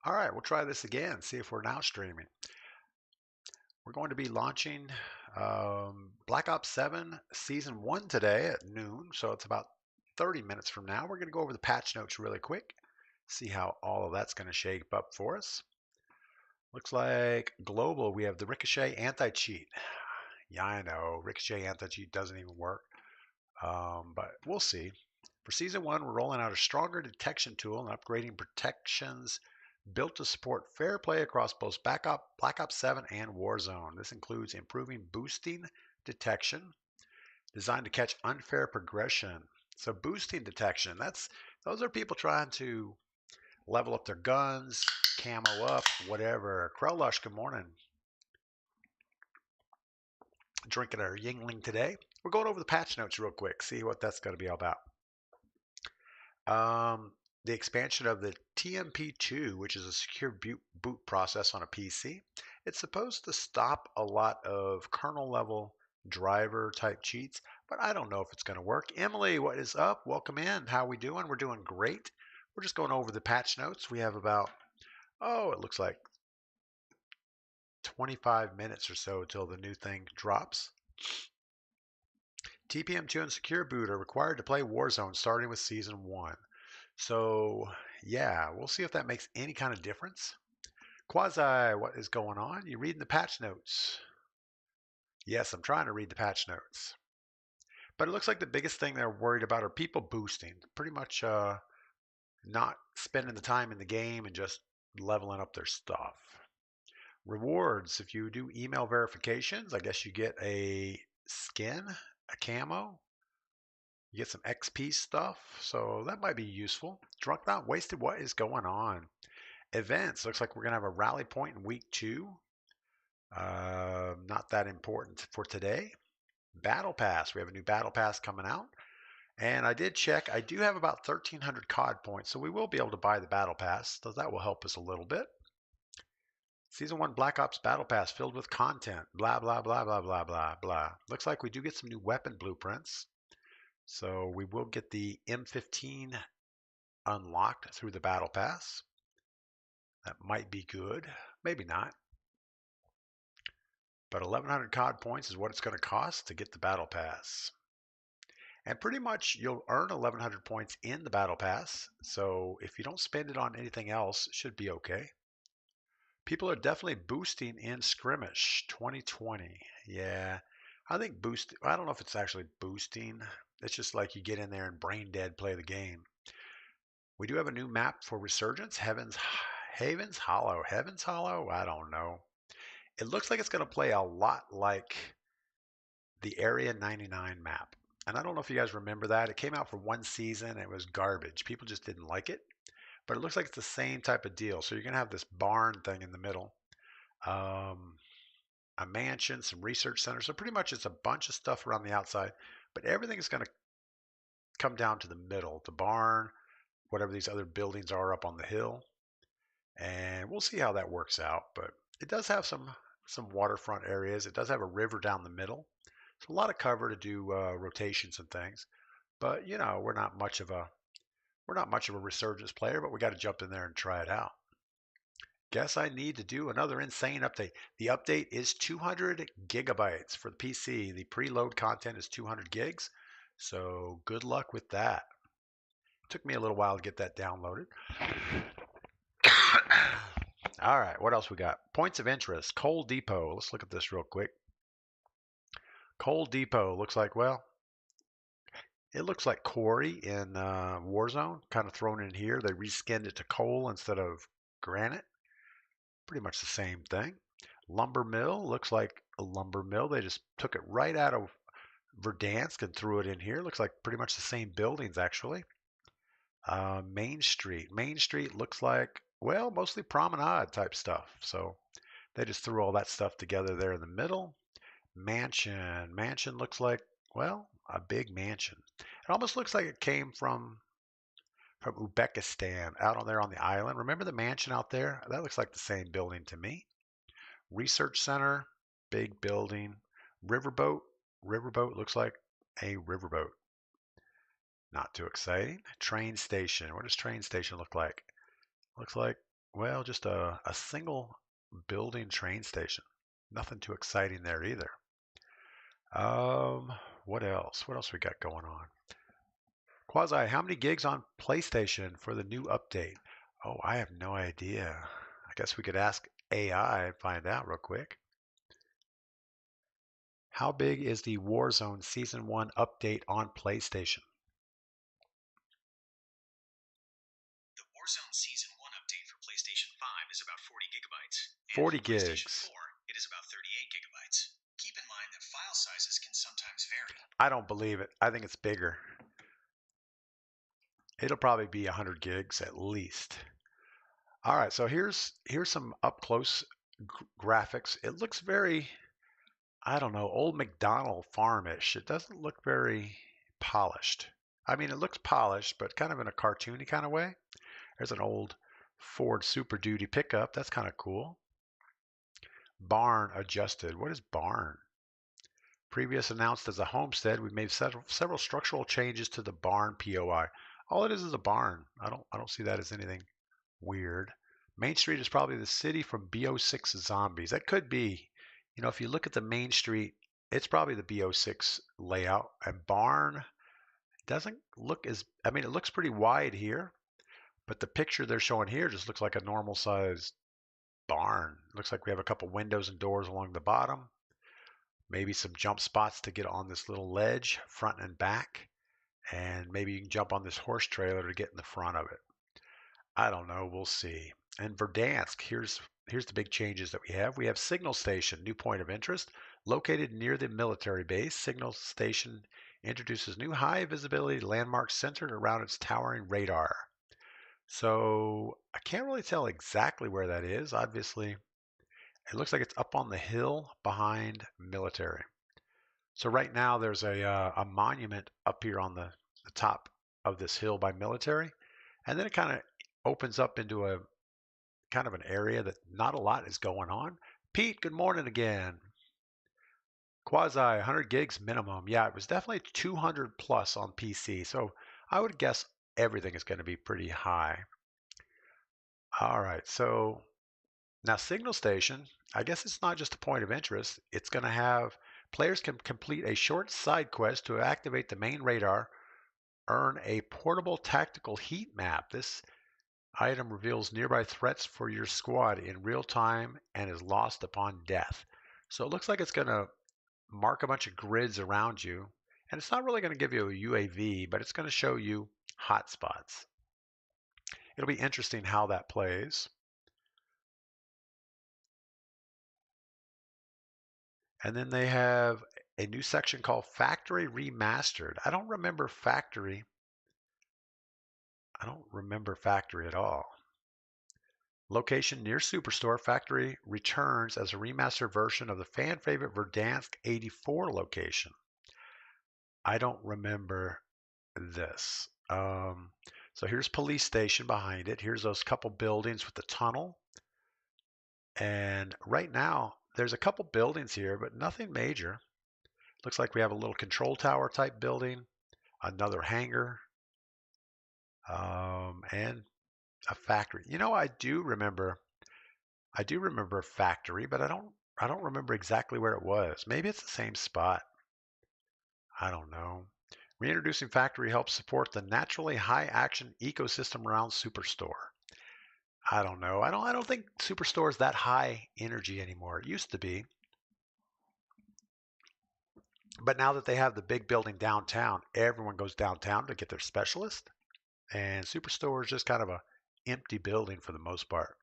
All right, we'll try this again, see if we're now streaming. We're going to be launching Black Ops 7 Season 1 today at noon, so it's about 30 minutes from now. We're going to go over the patch notes really quick, see how all of that's going to shape up for us. Looks like global, we have the Ricochet anti-cheat. Yeah, I know, Ricochet anti-cheat doesn't even work, but we'll see. For Season 1, we're rolling out a stronger detection tool and upgrading protections built to support fair play across both Black Ops 7 and Warzone. This includes improving boosting detection, designed to catch unfair progression. So boosting detection, those are people trying to level up their guns, camo up, whatever. Krellush, good morning. Drinking our Yingling today. We're going over the patch notes real quick, see what that's going to be all about. The expansion of the TMP2, which is a secure boot process on a PC. It's supposed to stop a lot of kernel level driver type cheats, but I don't know if it's going to work. Emily, what is up? Welcome in. How are we doing? We're doing great. We're just going over the patch notes. We have about, it looks like 25 minutes or so till the new thing drops. TPM2 and Secure Boot are required to play Warzone starting with Season 1. So, yeah, we'll see if that makes any kind of difference. Quasi, what is going on? You reading the patch notes? Yes, I'm trying to read the patch notes. But it looks like the biggest thing they're worried about are people boosting. Pretty much not spending the time in the game and just leveling up their stuff. Rewards, if you do email verifications, I guess you get a skin, a camo, you get some XP stuff, so that might be useful. Drunk Not Wasted, what is going on? Events, looks like we're going to have a rally point in week 2. Not that important for today. Battle Pass, we have a new Battle Pass coming out. And I did check, I do have about 1,300 COD points, so we will be able to buy the Battle Pass, so that will help us a little bit. Season 1 Black Ops Battle Pass filled with content, blah, blah, blah, blah, blah, blah, blah. Looks like we do get some new weapon blueprints. So we will get the M15 unlocked through the Battle Pass. That might be good, maybe not. But 1,100 COD points is what it's going to cost to get the Battle Pass. And pretty much you'll earn 1,100 points in the Battle Pass. So if you don't spend it on anything else, it should be okay. People are definitely boosting in Skirmish 2020. Yeah, I think boost. I don't know if it's actually boosting. It's just like you get in there and brain dead play the game. We do have a new map for Resurgence. Havens Hollow. Heavens Hollow? I don't know. It looks like it's going to play a lot like the Area 99 map. And I don't know if you guys remember that. It came out for one season. And it was garbage. People just didn't like it. But it looks like it's the same type of deal. So you're going to have this barn thing in the middle. A mansion, some research centers. So pretty much it's a bunch of stuff around the outside. But everything is going to come down to the middle. The barn, whatever these other buildings are up on the hill. And we'll see how that works out. But it does have some waterfront areas. It does have a river down the middle. So a lot of cover to do rotations and things. But you know, we're not much of a resurgence player, but we got to jump in there and try it out. Guess I need to do another insane update. The update is 200 gigabytes for the PC. The preload content is 200 gigs. So good luck with that. It took me a little while to get that downloaded. All right, what else we got? Points of interest. Coal Depot. Let's look at this real quick. Coal Depot looks like, well, it looks like Quarry in Warzone, kind of thrown in here. They reskinned it to coal instead of granite. Pretty much the same thing. Lumber Mill looks like a lumber mill. They just took it right out of Verdansk and threw it in here. Looks like pretty much the same buildings, actually. Main Street. Main Street looks like, well, mostly promenade type stuff. So they just threw all that stuff together there in the middle. Mansion. Mansion looks like, well, a big mansion. It almost looks like it came from Uzbekistan out on there on the island. Remember the mansion out there? That looks like the same building to me. Research Center, big building. Riverboat. Riverboat looks like a riverboat. Not too exciting. Train station. What does train station look like? Looks like Well, just a single building train station. Nothing too exciting there either. Um, what else? What else we got going on? Quasi, how many gigs on PlayStation for the new update? Oh, I have no idea. I guess we could ask AI and find out real quick. How big is the Warzone Season 1 update on PlayStation? The Warzone Season 1 update for PlayStation 5 is about 40 gigabytes. And 40 for PlayStation gigs. 4, it is about 38 gigabytes. Keep in mind that file sizes can sometimes vary. I don't believe it. I think it's bigger. It'll probably be 100 gigs at least. All right, so here's some up close graphics. It looks very, I don't know, old McDonald farmish. It doesn't look very polished. I mean, it looks polished, but kind of in a cartoony kind of way. There's an old Ford Super Duty pickup. That's kind of cool. Barn adjusted. What is barn? Previous announced as a homestead, we've made several structural changes to the barn POI. All it is a barn. I don't see that as anything weird. Main Street is probably the city from BO6 Zombies. That could be. You know, if you look at the Main Street, it's probably the BO6 layout. And barn doesn't look as, I mean, it looks pretty wide here, but the picture they're showing here just looks like a normal sized barn. Looks like we have a couple windows and doors along the bottom. Maybe some jump spots to get on this little ledge, front and back. And maybe you can jump on this horse trailer to get in the front of it. I don't know. We'll see. And Verdansk, here's the big changes that we have. We have Signal Station, new point of interest, located near the military base. Signal Station introduces new high visibility landmarks centered around its towering radar. So I can't really tell exactly where that is. Obviously, it looks like it's up on the hill behind military. So right now there's a monument up here on the top of this hill by military, and then it kind of opens up into a kind of an area that not a lot is going on. Pete, good morning again. Quasi 100 gigs minimum. Yeah, it was definitely 200 plus on PC. So I would guess everything is going to be pretty high. All right, so now Signal Station, I guess it's not just a point of interest. It's going to have players can complete a short side quest to activate the main radar, earn a portable tactical heat map. This item reveals nearby threats for your squad in real time and is lost upon death. So it looks like it's going to mark a bunch of grids around you. And it's not really going to give you a UAV, but it's going to show you hotspots. It'll be interesting how that plays. And then they have a new section called Factory Remastered. I don't remember Factory. I don't remember Factory at all. Location near Superstore, Factory returns as a remastered version of the fan favorite Verdansk 84 location. I don't remember this. So here's police station behind it. Here's those couple buildings with the tunnel. And right now, there's a couple buildings here, but nothing major. Looks like we have a little control tower type building, another hangar, and a factory. You know, I do remember factory, but I don't remember exactly where it was. Maybe it's the same spot. I don't know. Reintroducing factory helps support the naturally high action ecosystem around Superstore. I don't know. I don't think Superstore is that high energy anymore. It used to be. But now that they have the big building downtown, everyone goes downtown to get their specialist. And Superstore is just kind of a empty building for the most part.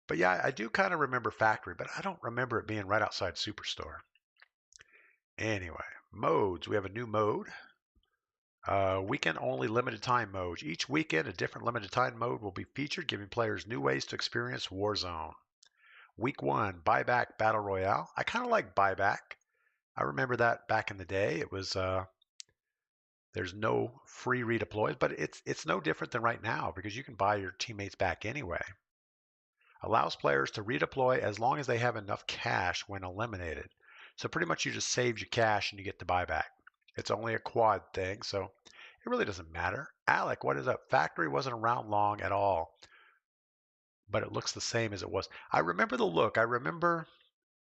But yeah, I do kind of remember Factory, but I don't remember it being right outside Superstore. Anyway, modes. We have a new mode. Weekend only limited time modes. Each weekend, a different limited time mode will be featured, giving players new ways to experience Warzone. Week 1, Buyback Battle Royale. I kind of like Buyback. I remember that back in the day. It was there's no free redeploys, but it's no different than right now because you can buy your teammates back anyway. Allows players to redeploy as long as they have enough cash when eliminated. So pretty much you just save your cash and you get the buyback. It's only a quad thing, so It really doesn't matter. Alec, what is up? Factory wasn't around long at all, but it looks the same as it was. I remember the look. I remember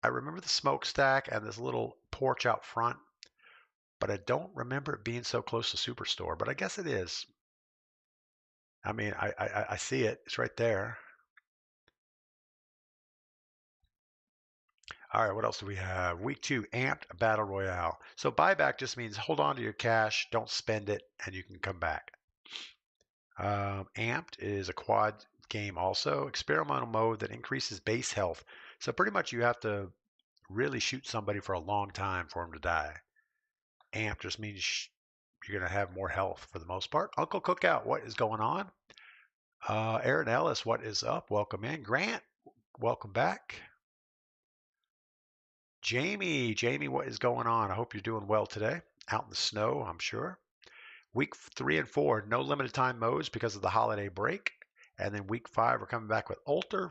the smokestack and this little porch out front, but I don't remember it being so close to Superstore. But I guess it is. I mean, I see it. It's right there. All right, what else do we have? Week 2, Amped Battle Royale. So buyback just means hold on to your cash, don't spend it, and you can come back. Amped is a quad game also, experimental mode that increases base health. So pretty much you have to really shoot somebody for a long time for them to die. Amped just means you're going to have more health for the most part. Uncle Cookout, what is going on? Aaron Ellis, what is up? Welcome in. Grant, welcome back. Jamie, what is going on? I hope you're doing well today. Out in the snow, I'm sure. Week 3 and 4, no limited time modes because of the holiday break. And then week 5, we're coming back with ultra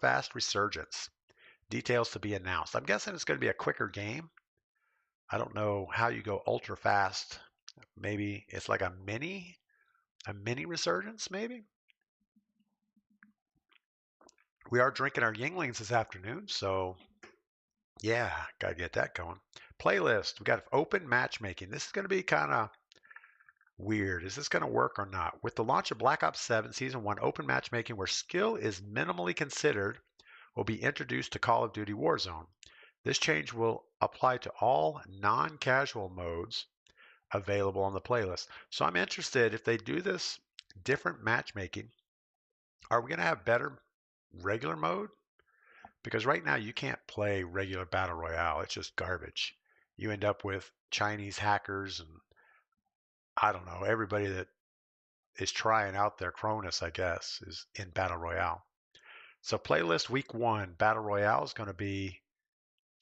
fast resurgence. Details to be announced. I'm guessing it's going to be a quicker game. I don't know how you go ultra fast. Maybe it's like a mini resurgence, maybe. We are drinking our Yinglings this afternoon, so yeah, gotta get that going. Playlist. We got open matchmaking. This is going to be kind of weird. Is this going to work or not? With the launch of Black Ops 7 Season 1, open matchmaking where skill is minimally considered will be introduced to Call of Duty Warzone. This change will apply to all non-casual modes available on the playlist. So I'm interested if they do this different matchmaking, are we going to have better regular mode? Because right now you can't play regular Battle Royale. It's just garbage. You end up with Chinese hackers and I don't know, everybody that is trying out their Cronus, I guess, is in Battle Royale. So playlist week 1, Battle Royale is going to be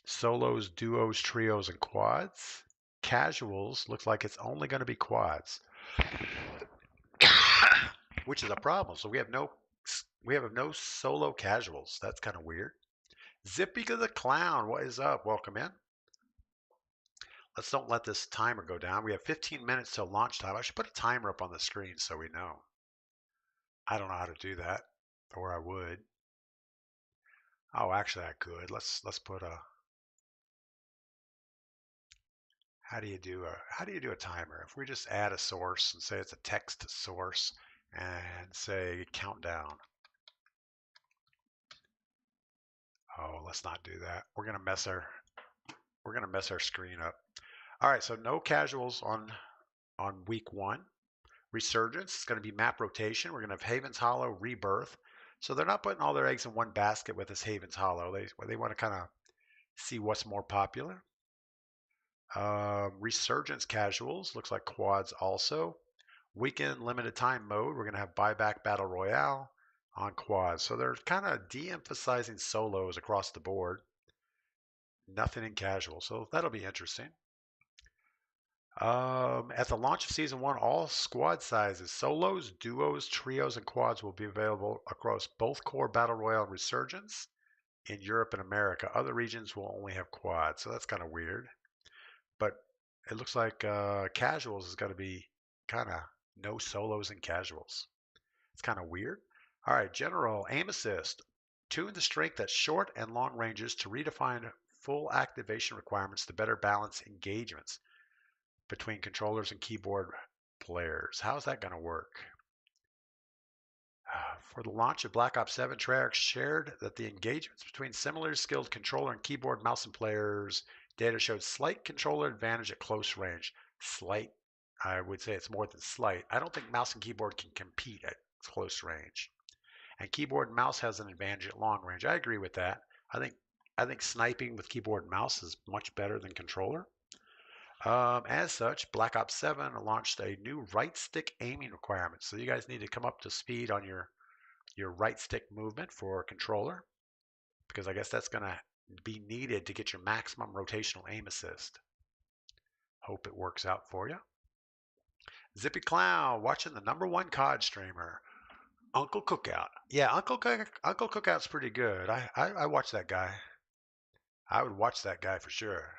solos, duos, trios, and quads. Casuals looks like it's only going to be quads, which is a problem. So we have no solo casuals. That's kind of weird. Zippy the Clown, what is up? Welcome in. Let's don't let this timer go down. We have 15 minutes till launch time. I should put a timer up on the screen so we know. I don't know how to do that, or I would. Oh, actually, I could. Let's put a. How do you do a timer? If we just add a source and say it's a text source and say countdown. Oh, let's not do that. We're gonna mess our screen up. All right, so no casuals on week 1. Resurgence is going to be map rotation. We're going to have Haven's Hollow, Rebirth. So they're not putting all their eggs in one basket with this Haven's Hollow. They want to kind of see what's more popular. Resurgence casuals looks like quads also. Weekend limited time mode. We're going to have buyback battle royale on quads. So they're kind of de-emphasizing solos across the board. Nothing in casual. So that'll be interesting. At the launch of Season 1, all squad sizes, solos, duos, trios, and quads will be available across both core Battle Royale and Resurgence in Europe and America. Other regions will only have quads, so that's kind of weird. But it looks like casuals is going to be kind of no solos and casuals. It's kind of weird. All right, general aim assist. Tune the strength at short and long ranges to redefine full activation requirements to better balance engagements between controllers and keyboard players. How's that going to work? For the launch of Black Ops 7, Treyarch shared that the engagements between similarly skilled controller and keyboard, mouse, and players data showed slight controller advantage at close range. Slight, I would say it's more than slight. I don't think mouse and keyboard can compete at close range. And keyboard and mouse has an advantage at long range. I agree with that. I think sniping with keyboard and mouse is much better than controller. As such, Black Ops 7 launched a new right stick aiming requirement. So you guys need to come up to speed on your right stick movement for controller, because I guess that's going to be needed to get your maximum rotational aim assist. Hope it works out for you. Zippy Clown watching the #1 COD streamer, Uncle Cookout. Yeah, Uncle Cookout's pretty good. I watch that guy. I would watch that guy for sure.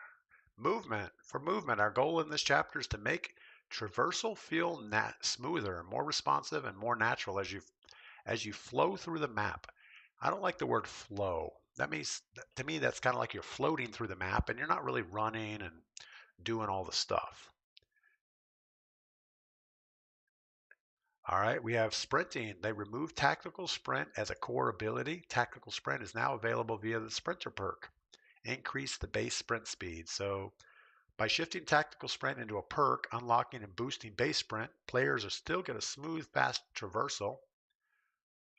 For movement, our goal in this chapter is to make traversal feel smoother, more responsive, and more natural as you flow through the map. I don't like the word flow. That means, to me, that's kind of like you're floating through the map and you're not really running and doing all the stuff. All right, we have sprinting. They removed tactical sprint as a core ability. Tactical sprint is now available via the sprinter perk. Increase the base sprint speed. So by shifting tactical sprint into a perk, unlocking and boosting base sprint, players are still get a smooth, fast traversal.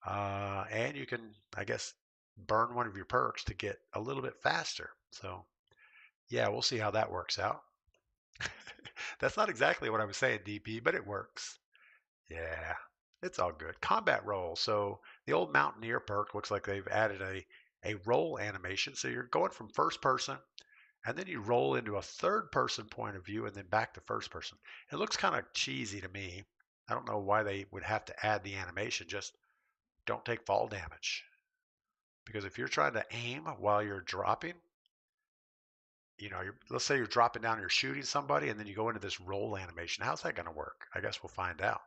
And you can, I guess, burn one of your perks to get a little bit faster. So yeah, we'll see how that works out. That's not exactly what I was saying, DP, but it works. Yeah, it's all good. Combat roll. So the old Mountaineer perk looks like they've added a roll animation. So you're going from first person and then you roll into a third person point of view and then back to first person. It looks kind of cheesy to me. I don't know why they would have to add the animation. Just don't take fall damage. Because if you're trying to aim while you're dropping, let's say you're dropping down and you're shooting somebody and then you go into this roll animation. How's that going to work? I guess we'll find out.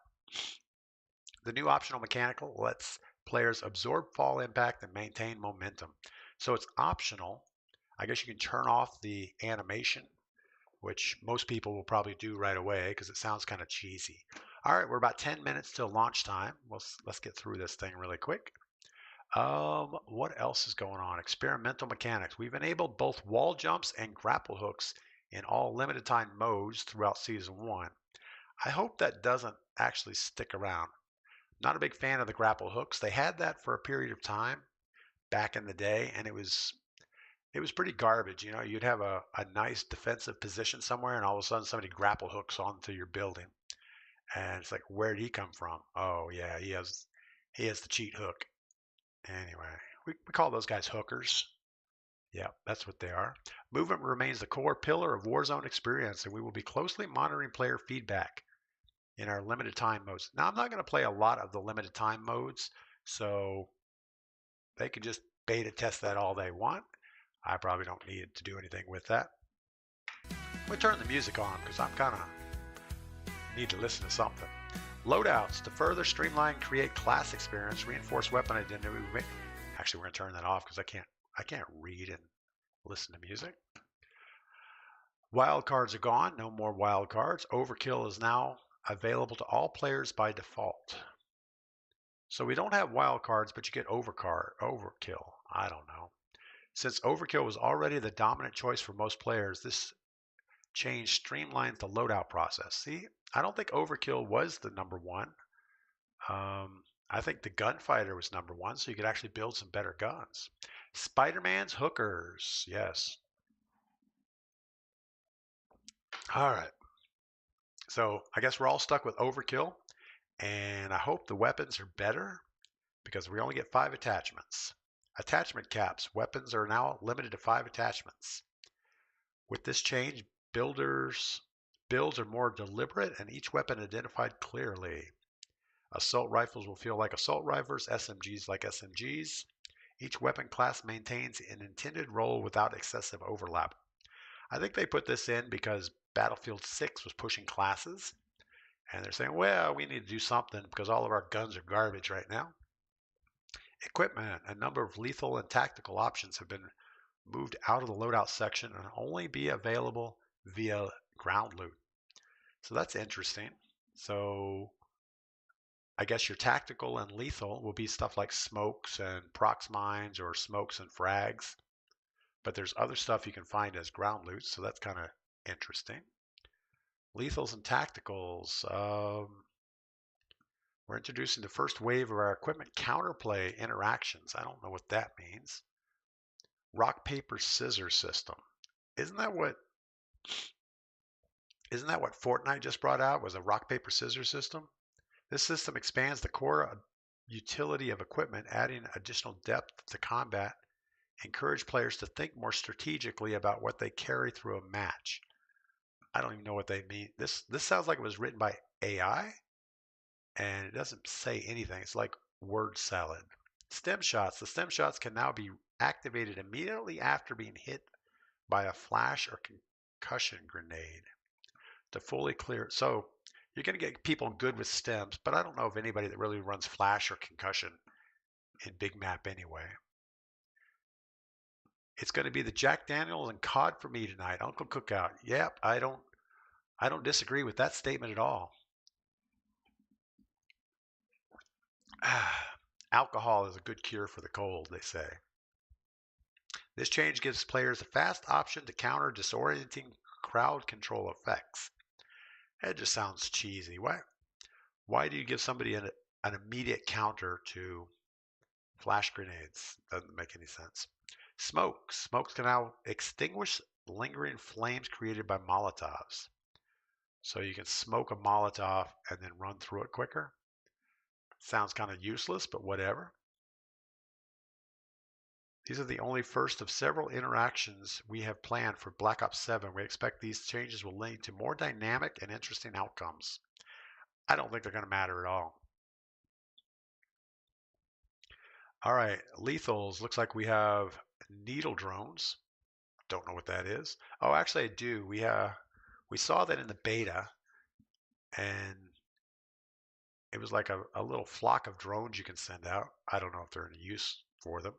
The new optional mechanical lets players absorb fall impact and maintain momentum. So it's optional. I guess you can turn off the animation, which most people will probably do right away because it sounds kind of cheesy. All right, we're about 10 minutes till launch time. Let's get through this thing really quick. What else is going on? Experimental mechanics. We've enabled both wall jumps and grapple hooks in all limited time modes throughout season 1. I hope that doesn't actually stick around. Not a big fan of the grapple hooks. They had that for a period of time back in the day, and it was pretty garbage. You'd have a nice defensive position somewhere, and all of a sudden somebody grapple hooks onto your building, and it's like, where did he come from? Oh yeah, he has the cheat hook. Anyway, we call those guys hookers. Yeah, that's what they are. Movement remains the core pillar of Warzone experience, and we will be closely monitoring player feedback in our limited time modes. Now, I'm not going to play a lot of the limited time modes, so they can just beta test that all they want. I probably don't need to do anything with that. I'm going to turn the music on because I'm kind of need to listen to something. Loadouts to further streamline, create class experience, reinforce weapon identity. Actually, we're going to turn that off because I can't read and listen to music. Wild cards are gone. No more wild cards. Overkill is now available to all players by default. So we don't have wild cards, but you get overkill. I don't know. Since overkill was already the dominant choice for most players, this change streamlines the loadout process. See, I don't think overkill was the number one. I think the gunfighter was number one, so you could actually build some better guns. Spider-Man's hookers, yes. All right. So I guess we're all stuck with overkill, and I hope the weapons are better because we only get 5 attachments. Attachment caps. Weapons are now limited to 5 attachments. With this change, builds are more deliberate and each weapon identified clearly. Assault rifles will feel like assault rifles, SMGs like SMGs. Each weapon class maintains an intended role without excessive overlap. I think they put this in because Battlefield 6 was pushing classes, and they're saying, well, we need to do something because all of our guns are garbage right now. Equipment. A number of lethal and tactical options have been moved out of the loadout section and only be available via ground loot. So that's interesting. So I guess your tactical and lethal will be stuff like smokes and prox mines or smokes and frags. But there's other stuff you can find as ground loot, so that's kind of interesting. Lethals and tacticals. We're introducing the first wave of our equipment counterplay interactions. I don't know what that means. Rock, paper, scissors system. Isn't that what Fortnite just brought out, was a rock, paper, scissors system? This system expands the core utility of equipment, adding additional depth to combat, encourage players to think more strategically about what they carry through a match. I don't even know what they mean. This sounds like it was written by AI, and it doesn't say anything. It's like word salad. Stem shots. The stem shots can now be activated immediately after being hit by a flash or concussion grenade to fully clear. So You're going to get people good with stems, but I don't know of anybody that really runs flash or concussion in big map anyway. It's going to be the Jack Daniels and cod for me tonight, Uncle Cookout. Yep, I don't disagree with that statement at all. Alcohol is a good cure for the cold, they say. This change gives players a fast option to counter disorienting crowd control effects. That just sounds cheesy. Why do you give somebody an immediate counter to flash grenades? Doesn't make any sense. Smokes can now extinguish lingering flames created by Molotovs. So you can smoke a Molotov and then run through it quicker. Sounds kind of useless, but whatever. These are the only first of several interactions we have planned for Black Ops 7. We expect these changes will lead to more dynamic and interesting outcomes. I don't think they're going to matter at all. All right, lethals. Looks like we have needle drones. Don't know what that is. Oh, actually, I do. We saw that in the beta, and it was like a little flock of drones you can send out. I don't know if they're any use for them.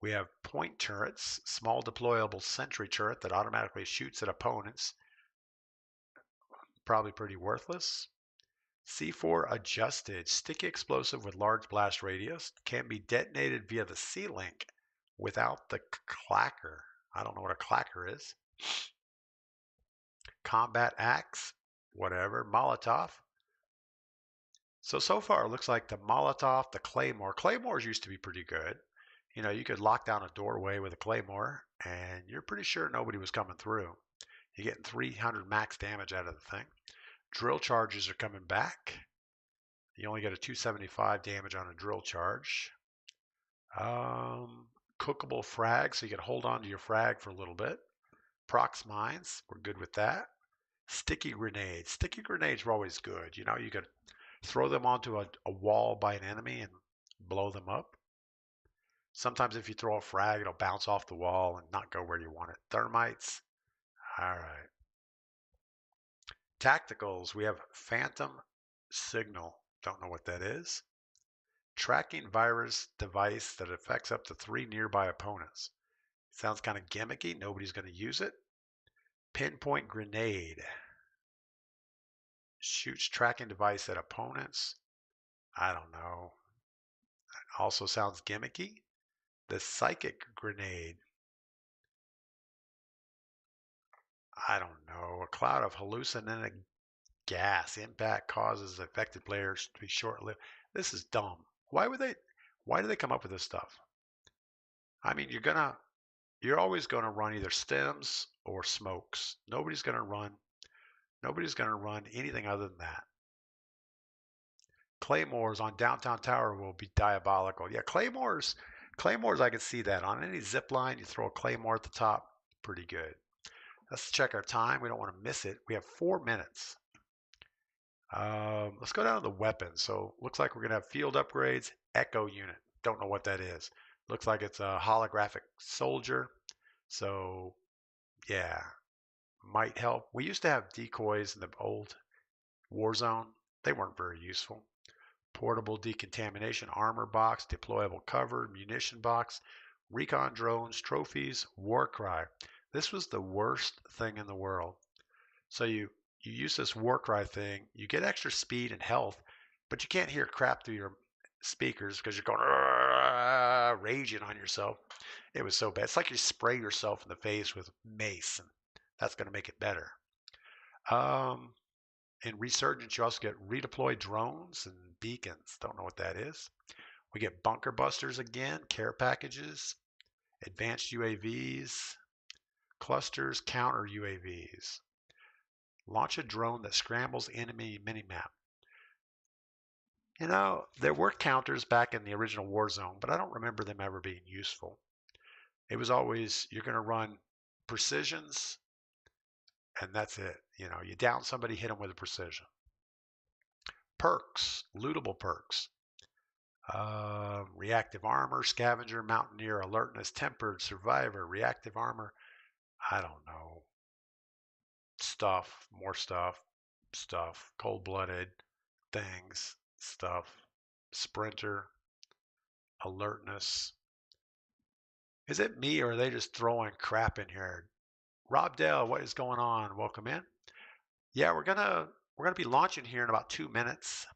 We have point turrets, small deployable sentry turret that automatically shoots at opponents. Probably pretty worthless. C4 adjusted, sticky explosive with large blast radius, can be detonated via the C-Link without the clacker. I don't know what a clacker is. Combat axe, whatever. Molotov. So far it looks like the Molotov, the Claymore. Claymores used to be pretty good. You know, you could lock down a doorway with a Claymore and you're pretty sure nobody was coming through. You're getting 300 max damage out of the thing. Drill charges are coming back. You only get a 275 damage on a drill charge. Cookable frag, so you can hold on to your frag for a little bit. Prox mines, we're good with that. Sticky grenades. Sticky grenades were always good. You know, you could throw them onto a wall by an enemy and blow them up. Sometimes if you throw a frag, it'll bounce off the wall and not go where you want it. Thermites. All right. Tacticals. We have Phantom Signal. Don't know what that is. Tracking virus device that affects up to 3 nearby opponents. Sounds kind of gimmicky. Nobody's going to use it. Pinpoint grenade. Shoots tracking device at opponents. I don't know. Also sounds gimmicky. The psychic grenade. I don't know. A cloud of hallucinogenic gas impact causes affected players to be short-lived. This is dumb. Why do they come up with this stuff? I mean, you're always going to run either stems or smokes. Nobody's going to run anything other than that. Claymores on downtown tower will be diabolical. Yeah, claymores I can see that. On any zip line, you throw a claymore at the top, pretty good. Let's check our time. We don't want to miss it. We have 4 minutes. Let's go down to the weapons. So looks like we're going to have field upgrades, echo unit. Don't know what that is. Looks like it's a holographic soldier. So yeah, might help. We used to have decoys in the old Warzone. They weren't very useful. Portable decontamination armor box, deployable cover, munition box, recon drones, trophies, war cry. This was the worst thing in the world. So you use this war cry thing, you get extra speed and health, but you can't hear crap through your speakers because you're going raging on yourself. It was so bad. It's like you spray yourself in the face with mace, and that's going to make it better. In Resurgence, you also get redeployed drones and beacons. Don't know what that is. We get bunker busters again, care packages, advanced UAVs, clusters, counter UAVs. Launch a drone that scrambles enemy minimap. You know, there were counters back in the original Warzone, but I don't remember them ever being useful. It was always, you're going to run precisions, and that's it. You know, you down somebody, hit them with a precision. Perks, lootable perks. Reactive armor, scavenger, mountaineer, alertness, tempered, survivor, reactive armor. I don't know. Stuff, more stuff. stuff, cold-blooded things, stuff, sprinter, alertness. Is it me or are they just throwing crap in here? Rob Dell, what is going on? Welcome in. Yeah, we're gonna be launching here in about 2 minutes.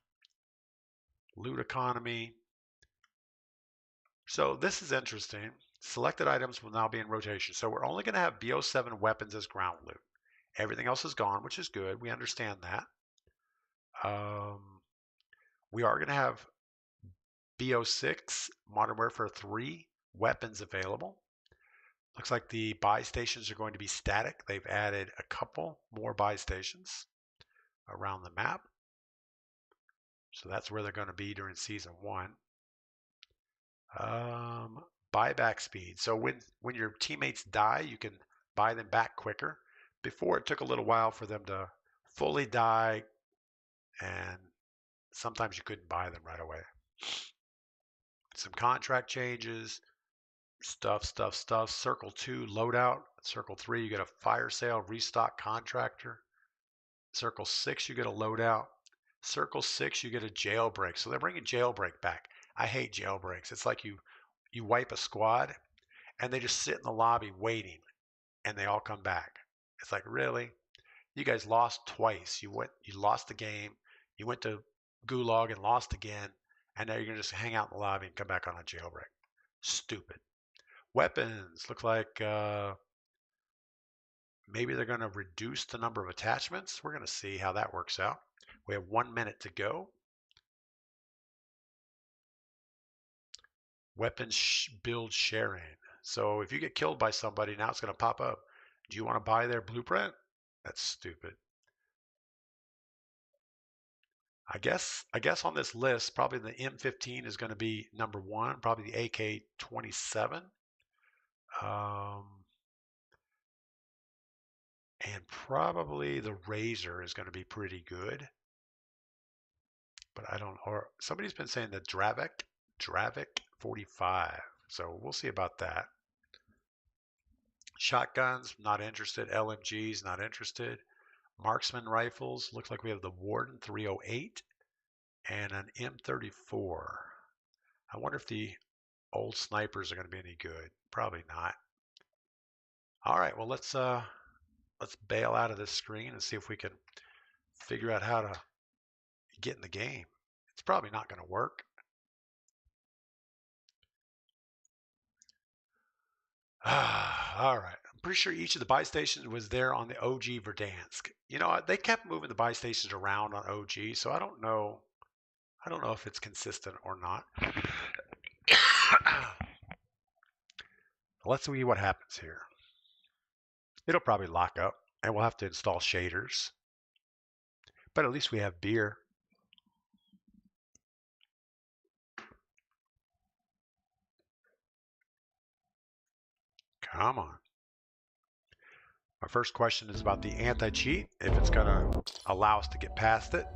Loot economy. So this is interesting. Selected items will now be in rotation. So we're only going to have BO7 weapons as ground loot. Everything else is gone, which is good. We understand that. We are going to have BO6 Modern Warfare 3 weapons available. Looks like the buy stations are going to be static. They've added a couple more buy stations around the map. So that's where they're going to be during Season 1. Buyback speed. So when your teammates die, you can buy them back quicker. Before, it took a little while for them to fully die, and sometimes you couldn't buy them right away. Some contract changes, stuff. Circle 2 loadout. Circle 3, you get a fire sale restock contractor. Circle 6, you get a loadout. Circle 6, you get a jailbreak. So they're bringing jailbreak back. I hate jailbreaks. It's like you wipe a squad and they just sit in the lobby waiting and they all come back. It's like, really? You guys lost twice. You lost the game. You went to Gulag and lost again, and now you're gonna just hang out in the lobby and come back on a jailbreak. Stupid. Weapons. Look like maybe they're gonna reduce the number of attachments. We're gonna see how that works out. We have 1 minute to go. Weapons build sharing. So if you get killed by somebody, now it's going to pop up. Do you want to buy their blueprint? That's stupid. I guess on this list, probably the M15 is going to be number 1, probably the AK-27. And probably the Razor is going to be pretty good. But I don't, or somebody's been saying the Dravik 45. So we'll see about that. Shotguns, not interested. LMGs, not interested. Marksman rifles, looks like we have the Warden 308 and an M34. I wonder if the old snipers are going to be any good. Probably not. All right, well let's bail out of this screen and see if we can figure out how to get in the game. It's probably not going to work. All right. I'm pretty sure each of the buy stations was there on the OG Verdansk. You know, they kept moving the buy stations around on OG, so I don't know if it's consistent or not. Let's see what happens here. It'll probably lock up, and we'll have to install shaders. But at least we have beer. Come on. My first question is about the anti-cheat, if it's going to allow us to get past it.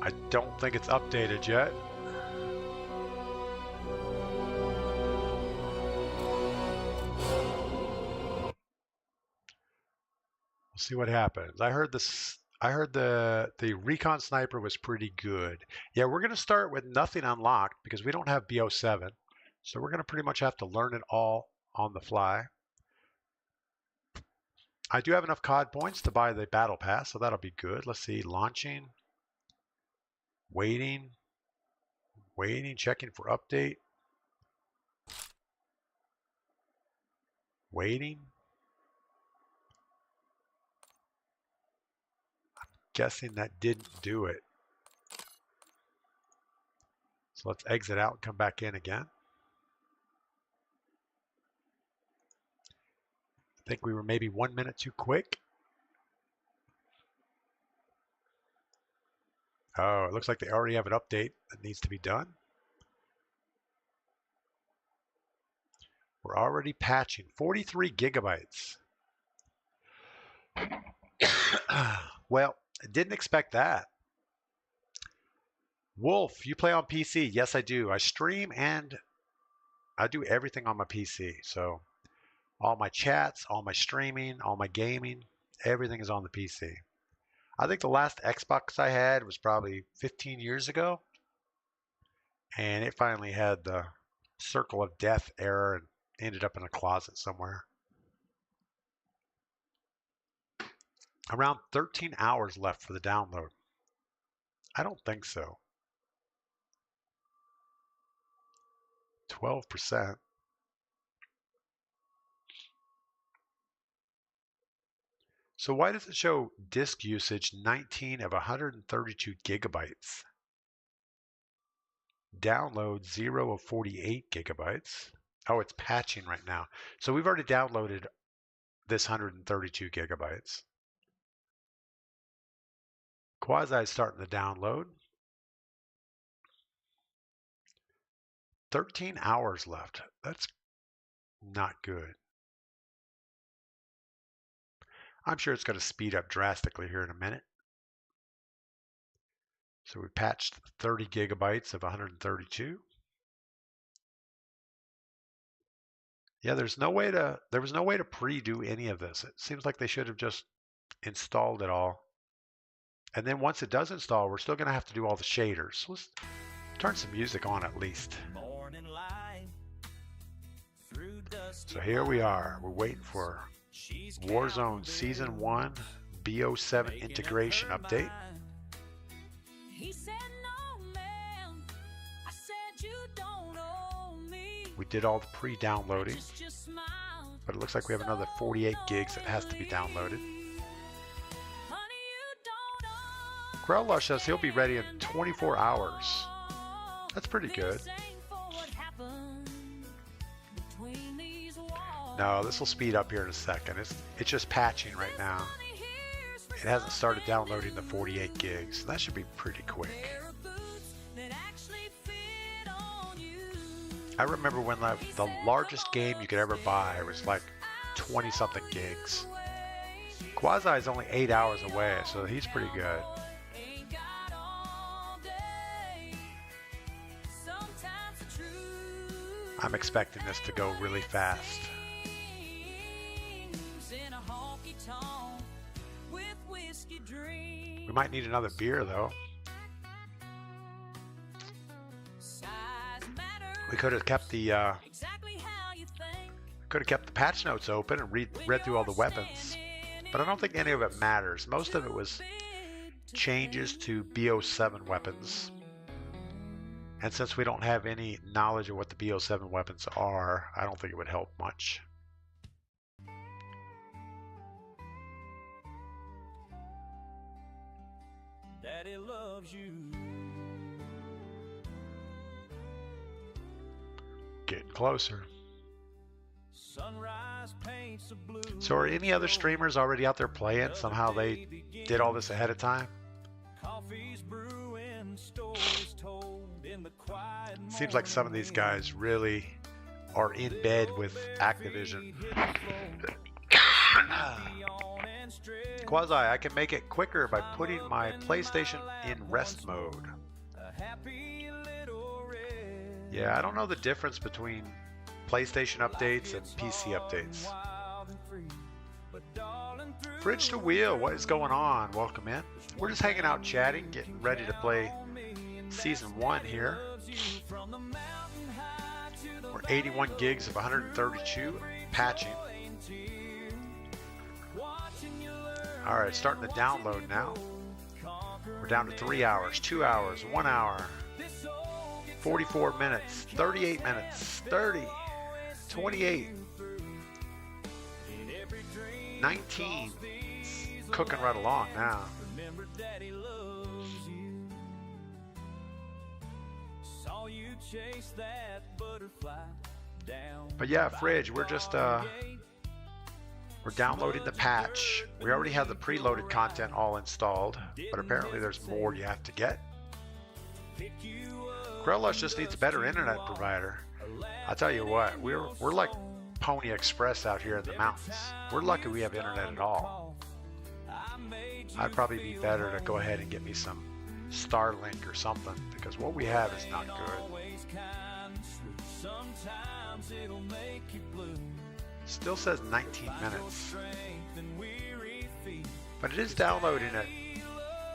I don't think it's updated yet. We'll see what happens. I heard the recon sniper was pretty good. Yeah, we're going to start with nothing unlocked because we don't have BO7. So we're going to pretty much have to learn it all on the fly. I do have enough COD points to buy the battle pass, so that'll be good. Let's see, launching, waiting, checking for update, waiting. I'm guessing that didn't do it. So let's exit out and come back in again. I think we were maybe 1 minute too quick. Oh, it looks like they already have an update that needs to be done. We're already patching 43 gigabytes. Well, I didn't expect that. Wolf, you play on PC? Yes, I do. I stream and I do everything on my PC. So all my chats, all my streaming, all my gaming, everything is on the PC. I think the last Xbox I had was probably 15 years ago, and it finally had the circle of death error and ended up in a closet somewhere. Around 13 hours left for the download. I don't think so. 12%. So why does it show disk usage 19 of 132 gigabytes? Download 0 of 48 gigabytes. Oh, it's patching right now. So we've already downloaded this 132 gigabytes. Quasi is starting to download. 13 hours left. That's not good. I'm sure it's going to speed up drastically here in a minute. So we patched 30 gigabytes of 132. Yeah, there was no way to pre-do any of this. It seems like they should have just installed it all. And then once it does install, we're still going to have to do all the shaders. Let's turn some music on at least. So here we are. We're waiting for Warzone Season 1 BO7 integration update. We did all the pre-downloading, but it looks like we have another 48 gigs that has to be downloaded. Krellush says he'll be ready in 24 hours. That's pretty good. No, this will speed up here in a second. It's just patching right now. It hasn't started downloading the 48 gigs. That should be pretty quick. I remember when the largest game you could ever buy was like 20-something gigs. Quasi is only 8 hours away, so he's pretty good. I'm expecting this to go really fast. We might need another beer though. We could have kept the patch notes open and read through all the weapons, but I don't think any of it matters. Most of it was changes to BO7 weapons, and since we don't have any knowledge of what the BO7 weapons are, I don't think it would help much. Daddy loves you. Getting closer. Sunrise paints a blue. So are any other streamers already out there playing? Somehow they did all this ahead of time? Coffee's brewing, stories told in the quiet. Seems like some of these guys really are in bed with Activision. Quasi, I can make it quicker by putting my PlayStation in rest mode. Yeah, I don't know the difference between PlayStation updates and PC updates. Fridge to Wheel, what is going on? Welcome in. We're just hanging out chatting, getting ready to play Season 1 here. We're 81 gigs of 132, patching. Alright, starting to download now. We're down to 3 hours, 2 hours, 1 hour, 44 minutes, 38 minutes, 30, 28, 19. It's cooking right along now. But yeah, Fridge, we're just we're downloading the patch. We already have the preloaded content all installed, but apparently there's more you have to get. Krellush just needs a better internet provider. I'll tell you what, we're like Pony Express out here in the mountains. We're lucky we have internet at all. I'd probably be better to go ahead and get me some Starlink or something, because what we have is not good. Still says 19 minutes. But it is downloading at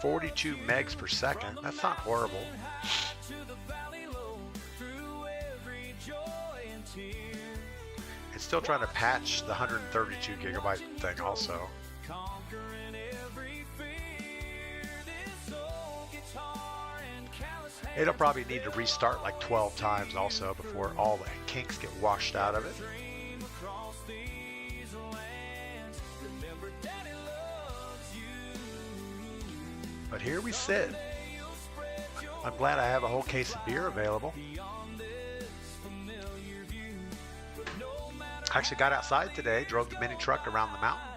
42 megs per second. That's not horrible. It's still trying to patch the 132 gigabyte thing also. It'll probably need to restart like 12 times also before all the kinks get washed out of it. But here we sit. I'm glad I have a whole case of beer available. I actually got outside today, drove the mini truck around the mountain,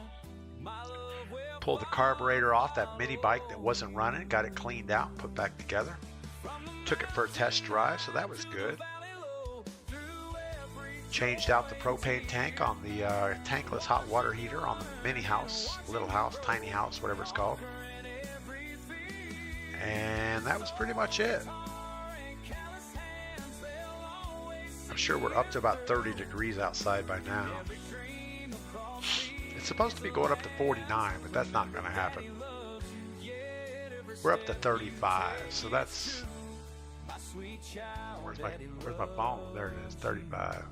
pulled the carburetor off that mini bike that wasn't running, got it cleaned out, put back together. Took it for a test drive, so that was good. Changed out the propane tank on the tankless hot water heater on the mini house, little house, tiny house, whatever it's called. And that was pretty much it. I'm sure we're up to about 30 degrees outside by now. It's supposed to be going up to 49, but that's not going to happen. We're up to 35, so that's... Where's my phone? There it is, 35.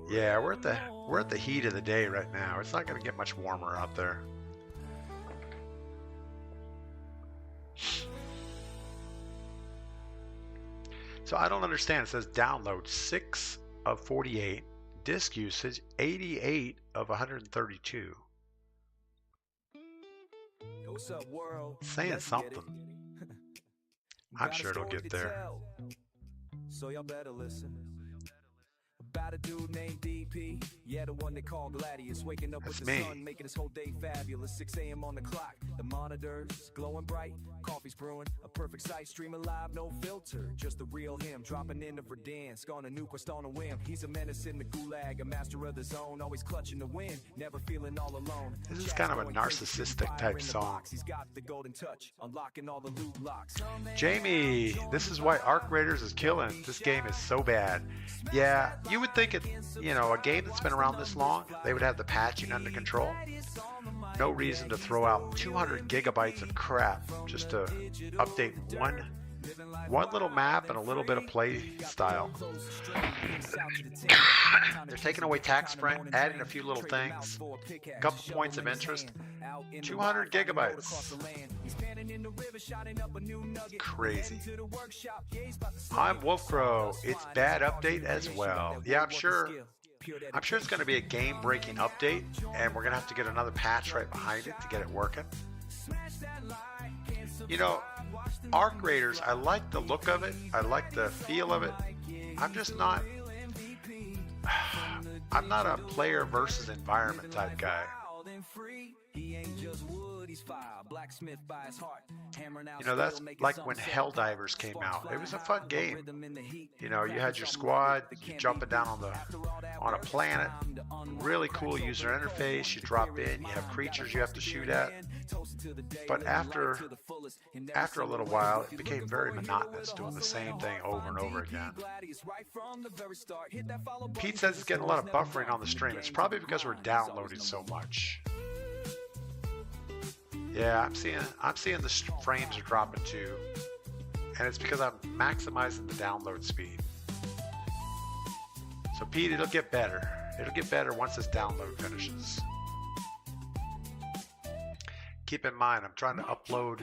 Yeah, we're at the heat of the day right now. It's not going to get much warmer out there. So I don't understand. It says download 6 of 48, disk usage 88 of 132. What's up, world? Saying something. I'm sure it'll get there. So y'all better listen. About a dude named DP, yeah, the one they call Gladius, waking up with the sun, making his whole day fabulous. 6 a.m. on the clock, the monitors glowing bright, coffee's brewing, a perfect sight, streaming live, no filter, just the real him, dropping into Verdansk, gonna nuke us on a whim. He's a menace in the gulag, a master of the zone, always clutching the win, never feeling all alone. This is kind of a narcissistic type song. He's got the golden touch, unlocking all the loot locks. Jamie, this is why Arc Raiders is killing. This game is so bad. Yeah, you would think a game that's been around this long, they would have the patching under control. No reason to throw out 200 gigabytes of crap just to update one little map and a little bit of play style. They're taking away tax sprint, adding a few little things, a couple points of interest, 200 gigabytes. Crazy. I'm Wolfcrow. It's bad update as well. Yeah, I'm sure it's going to be a game-breaking update, and we're going to have to get another patch right behind it to get it working. Arc Raiders, I like the look of it. I like the feel of it. I'm not a player versus environment type guy. That's like when Helldivers came out. It was a fun game. You had your squad, you jumping down on a planet, really cool user interface. You drop in, you have creatures you have to shoot at. But after a little while, it became very monotonous, doing the same thing over and over again. Pete says it's getting a lot of buffering on the stream. It's probably because we're downloading so much. Yeah, I'm seeing the frames are dropping too, and it's because I'm maximizing the download speed. So Pete, it'll get better. It'll get better once this download finishes. Keep in mind, I'm trying to upload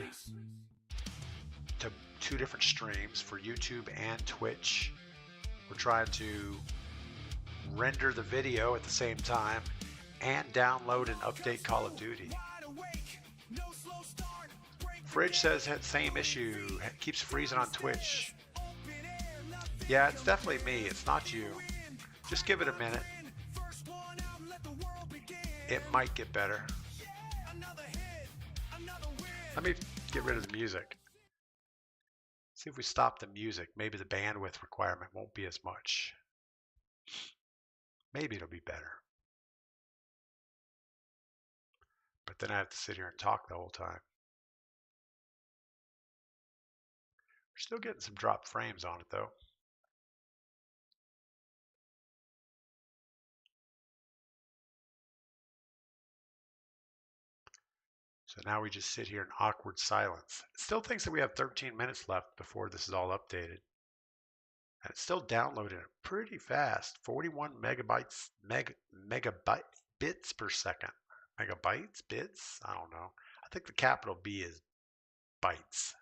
to 2 different streams for YouTube and Twitch. We're trying to render the video at the same time and download and update Call of Duty. Fridge says had same issue, keeps freezing on Twitch. Yeah, it's definitely me, it's not you. Just give it a minute. It might get better. Let me get rid of the music. See if we stop the music, maybe the bandwidth requirement won't be as much. Maybe it'll be better. But then I have to sit here and talk the whole time. We're still getting some drop frames on it though. So now we just sit here in awkward silence. It still thinks that we have 13 minutes left before this is all updated. And it's still downloading it pretty fast. 41 megabytes, bits per second. Megabytes? Bits? I don't know. I think the capital B is bytes.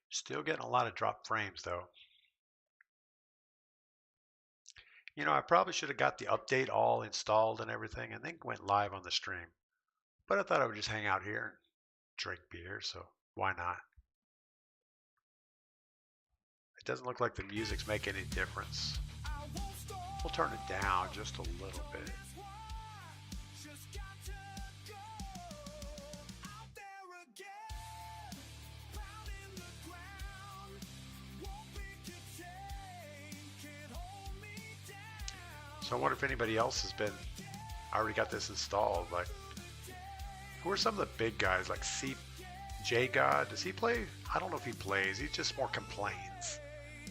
Still getting a lot of drop frames though. You know, I probably should have got the update all installed and everything and then went live on the stream. But I thought I would just hang out here and drink beer, so why not? It doesn't look like the music's making any difference. We'll turn it down just a little bit. So I wonder if anybody else has been, already got this installed. Like, who are some of the big guys? Like J God, does he play? I don't know if he plays. He just more complains.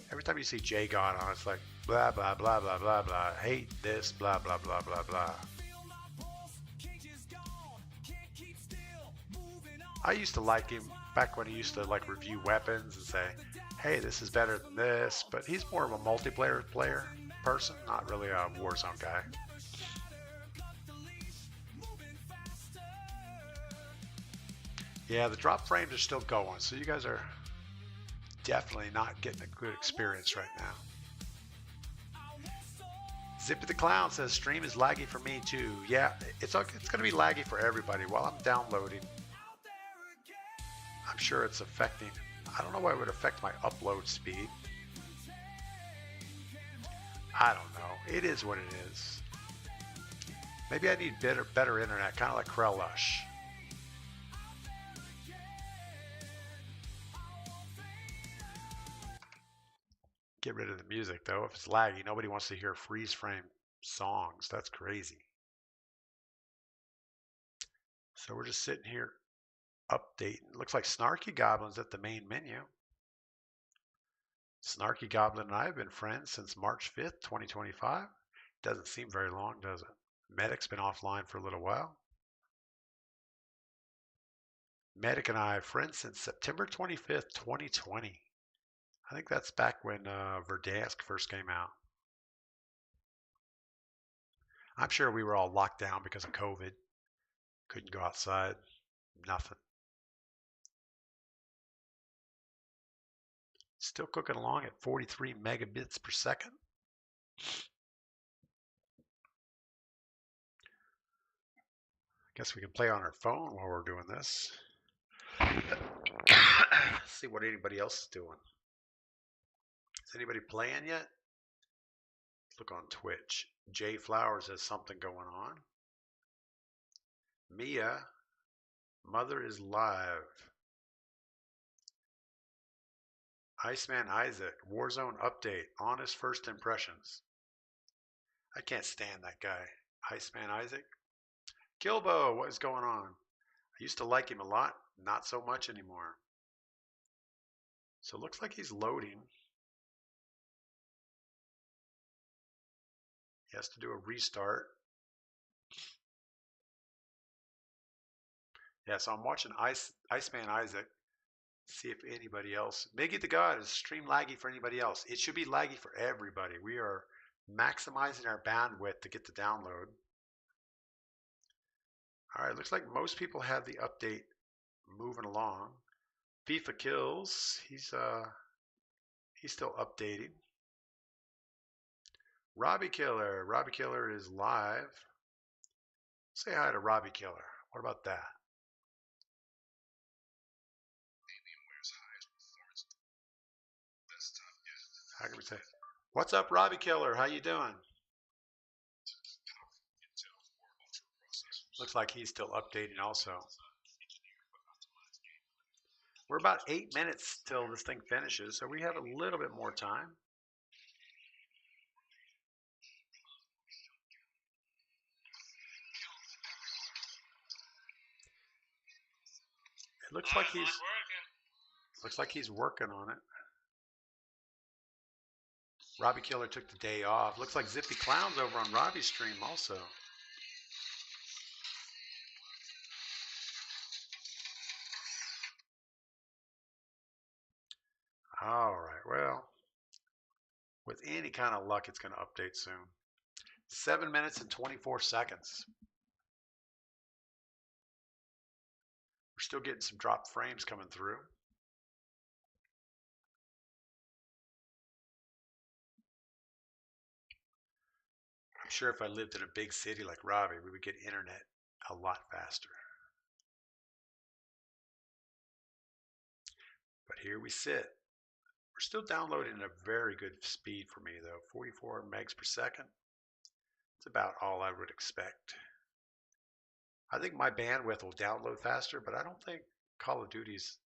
Every time you see J God on, it's like blah blah blah blah blah blah. Hate this blah blah blah blah blah. I used to like him back when he used to like review weapons and say, "Hey, this is better than this." But he's more of a multiplayer person, not really a Warzone guy. Yeah, the drop frames are still going, so you guys are definitely not getting a good experience right now. Zippy the Clown says stream is laggy for me too. Yeah, it's going to be laggy for everybody while I'm downloading. I'm sure it's affecting. I don't know why it would affect my upload speed. I don't know. It is what it is. Maybe I need better internet, kind of like Krellush. Get rid of the music though. If it's laggy, nobody wants to hear freeze frame songs. That's crazy. So we're just sitting here updating. It looks like Snarky Goblin's at the main menu. Snarky Goblin and I have been friends since March 5th, 2025. Doesn't seem very long, does it? Medic's been offline for a little while. Medic and I are friends since September 25th, 2020. I think that's back when REDSEC first came out. I'm sure we were all locked down because of COVID. Couldn't go outside. Nothing. Still cooking along at 43 megabits per second. I guess we can play on our phone while we're doing this. See what anybody else is doing. Is anybody playing yet? Look on Twitch. Jay Flowers has something going on. Mia, Mother is live. Iceman Isaac, Warzone update, honest first impressions. I can't stand that guy. Iceman Isaac. Gilbo, what is going on? I used to like him a lot, not so much anymore. So it looks like he's loading. He has to do a restart. Yeah, so I'm watching Iceman Isaac. See if anybody else. Miggy the God, is stream laggy for anybody else? It should be laggy for everybody. We are maximizing our bandwidth to get the download. All right, looks like most people have the update moving along. FIFA Kills, he's still updating. Robbie Killer is live. Say hi to Robbie Killer. What about that? How can we say? What's up, Robbie Killer? How you doing? Looks like he's still updating also. We're about 8 minutes till this thing finishes, so we have a little bit more time. It looks like he's working on it. Robbie Killer took the day off. Looks like Zippy Clown's over on Robbie's stream also. All right, well, with any kind of luck, it's going to update soon. 7 minutes and 24 seconds. We're still getting some dropped frames coming through. I'm sure if I lived in a big city like Robbie, we would get internet a lot faster. But here we sit. We're still downloading at a very good speed for me though, 44 megs per second. It's about all I would expect. I think my bandwidth will download faster, but I don't think Call of Duty's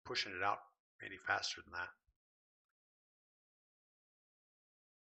pushing it out any faster than that.